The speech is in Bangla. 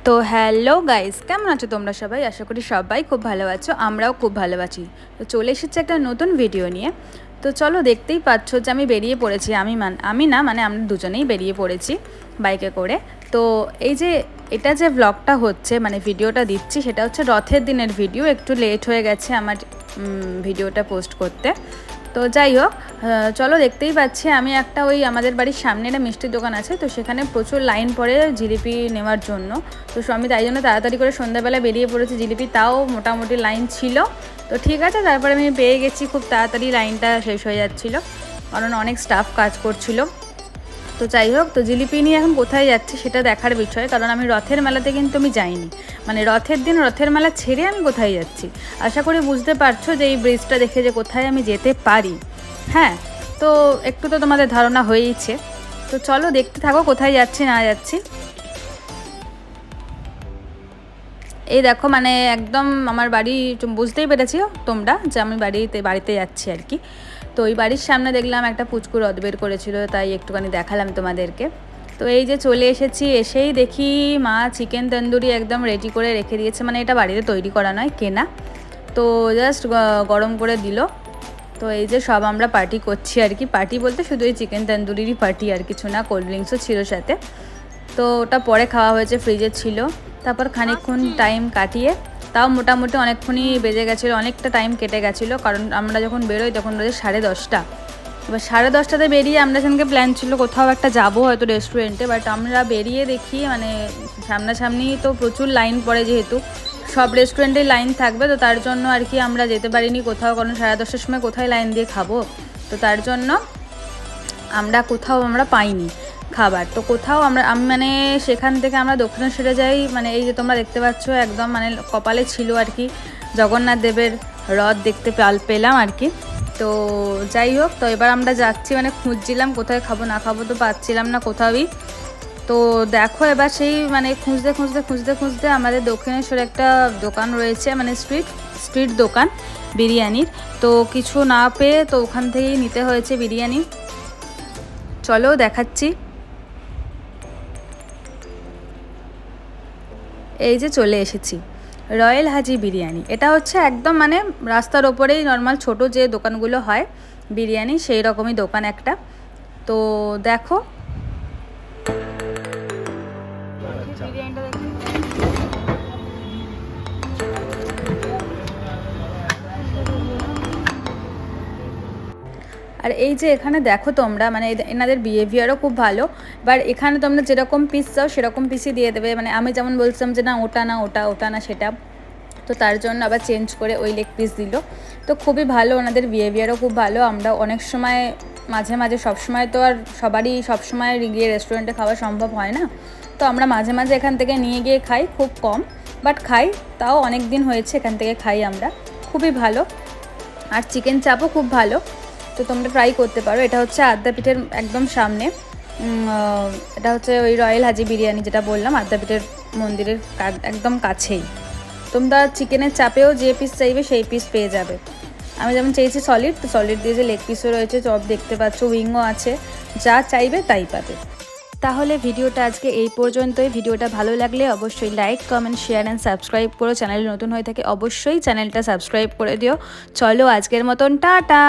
তো হ্যালো গাইস, কেমন আছো তোমরা সবাই? আশা করি সবাই খুব ভালো আছো, আমরাও খুব ভালো আছি। তো চলে এসেছি একটা নতুন ভিডিও নিয়ে। তো চলো, দেখতেই পাচ্ছ যে আমি বেরিয়ে পড়েছি। আমি না মানে আমরা দুজনেই বেরিয়ে পড়েছি বাইকে করে। তো এই যে এটা যে ব্লগটা হচ্ছে মানে ভিডিওটা দিচ্ছি, সেটা হচ্ছে রথের দিনের ভিডিও। একটু লেট হয়ে গেছে আমার ভিডিওটা পোস্ট করতে। তো যাই হোক, চলো, দেখতেই পাচ্ছি আমি একটা ওই আমাদের বাড়ির সামনে একটা মিষ্টির দোকান আছে, তো সেখানে প্রচুর লাইন পড়ে জিলিপি নেওয়ার জন্য। তো আমি তাই জন্য তাড়াতাড়ি করে সন্ধ্যাবেলা বেরিয়ে পড়েছি। জিলিপি তাও মোটামুটি লাইন ছিল, তো ঠিক আছে, তারপরে আমি পেয়ে গেছি। খুব তাড়াতাড়ি লাইনটা শেষ হয়ে যাচ্ছিলো, কারণ অনেক স্টাফ কাজ করছিল। তো যাই হোক, তো জিলিপি নিয়ে এখন কোথায় যাচ্ছি সেটা দেখার বিষয়, কারণ আমি রথের মেলাতে কিন্তু আমি যাইনি। মানে রথের দিন রথের মেলা ছেড়ে আমি কোথায় যাচ্ছি। আশা করি বুঝতে পারছো যে এই ব্রিজটা দেখে যে কোথায় আমি যেতে পারি। হ্যাঁ, তো একটু তো তোমাদের ধারণা হয়েইছে। তো চলো, দেখতে থাকো কোথায় যাচ্ছি না যাচ্ছি। এই দেখো, মানে একদম আমার বাড়ি, বুঝতেই পেরেছিও তোমরা যে আমি বাড়িতে যাচ্ছি আর কি। তো ওই বাড়ির সামনে দেখলাম একটা পুচকু রথ বের করেছিল, তাই একটুখানি দেখালাম তোমাদেরকে। তো এই যে চলে এসেছি, এসেই দেখি মা চিকেন তন্দুরি একদম রেডি করে রেখে দিয়েছে। মানে এটা বাড়িতে তৈরি করা নয়, কেনা। তো জাস্ট গরম করে দিল। তো এই যে সব আমরা পার্টি করছি আর কি। পার্টি বলতে শুধু এই চিকেন তন্দুরিরই পার্টি, আর কিছু না। কোল্ড ড্রিঙ্কসও ছিল সাথে। তো ওটা পরে খাওয়া হয়েছে, ফ্রিজে ছিল। তারপর খানিকক্ষণ টাইম কাটিয়ে, তাও মোটামুটি অনেকক্ষণই বেজে গেছিলো, অনেকটা টাইম কেটে গেছিলো, কারণ আমরা যখন বেরোই তখন রয়েছে 10:30। এবার 10:30টাতে বেরিয়ে আমরা সেখানকে প্ল্যান ছিল কোথাও একটা যাবো হয়তো রেস্টুরেন্টে, বাট আমরা বেরিয়ে দেখি মানে সামনাসামনি তো প্রচুর লাইন পড়ে, যেহেতু সব রেস্টুরেন্টেই লাইন থাকবে, তো তার জন্য আর কি আমরা যেতে পারিনি কোথাও, কারণ 10:30টার সময় কোথায় লাইন দিয়ে খাবো। তো তার জন্য আমরা পাইনি খাবার। তো কোথাও আমি মানে সেখান থেকে আমরা দক্ষিণেশ্বরে যাই। মানে এই যে তোমরা দেখতে পাচ্ছ, একদম মানে কপালে ছিল আর কি, জগন্নাথ দেবের রথ দেখতে পেলাম আর কি। তো যাই হোক, তো এবার আমরা যাচ্ছি, মানে খুঁজছিলাম কোথায় খাবো না খাবো, তো পাচ্ছিলাম না কোথাওই। তো দেখো, এবার সেই মানে খুঁজতে খুঁজতে খুঁজতে খুঁজতে আমাদের দক্ষিণেশ্বরে একটা দোকান রয়েছে, মানে স্ট্রিট দোকান বিরিয়ানির। তো কিছু না পেয়ে তো ওখান থেকেই নিতে হয়েছে বিরিয়ানি। চলো দেখাচ্ছি। এই যে চলে এসেছি, রয়্যাল হাজি বিরিয়ানি। এটা হচ্ছে একদম মানে রাস্তার ওপরেই নর্মাল ছোট যে দোকানগুলো হয় বিরিয়ানি, সেই রকমই দোকান একটা। তো দেখো বিরিয়ানিটা দেখি। আর এই যে এখানে দেখো তোমরা, মানে এনাদের বিহেভিয়ারও খুব ভালো। বাট এখানে তোমরা যেরকম পিস চাও সেরকম পিসই দিয়ে দেবে। মানে আমি যেমন বলছিলাম যে না ওটা না ওটা, ওটা না সেটা, তো তার জন্য আবার চেঞ্জ করে ওই লেগ পিস দিল। তো খুবই ভালো, ওনাদের বিহেভিয়ারও খুব ভালো। আমরা অনেক সময় মাঝে মাঝে, সবসময় তো আর সবারই সবসময় গিয়ে রেস্টুরেন্টে খাওয়া সম্ভব হয় না, তো আমরা মাঝে মাঝে এখান থেকে নিয়ে গিয়ে খাই, খুব কম বাট খাই। তাও অনেক দিন হয়েছে এখান থেকে খাই আমরা, খুবই ভালো। আর চিকেন চাপও খুব ভালো, তো তোমরা ট্রাই করতে পারো। এটা হচ্ছে আদ্যাপীঠের একদম সামনে। এটা হচ্ছে ওই রয়্যাল হাজি বিরিয়ানি যেটা বললাম, আদ্যাপীঠের মন্দিরের একদম কাছেই। তোমরা চিকেনের চাপেও যে পিস চাইবে সেই পিস পেয়ে যাবে। আমি যেমন চেয়েছি সলিড, তো সলিড দিয়ে যে লেগ পিসও রয়েছে, চপ দেখতে পাচ্ছ, উইংও আছে, যা চাইবে তাই পাবে। তাহলে ভিডিওটা আজকে এই পর্যন্তই। ভিডিওটা ভালো লাগলে অবশ্যই like, comment, share and subscribe করো। চ্যানেল নতুন হয়ে থাকে অবশ্যই চ্যানেলটা সাবস্ক্রাইব করে দিও। চলো আজকের মতন টাটা।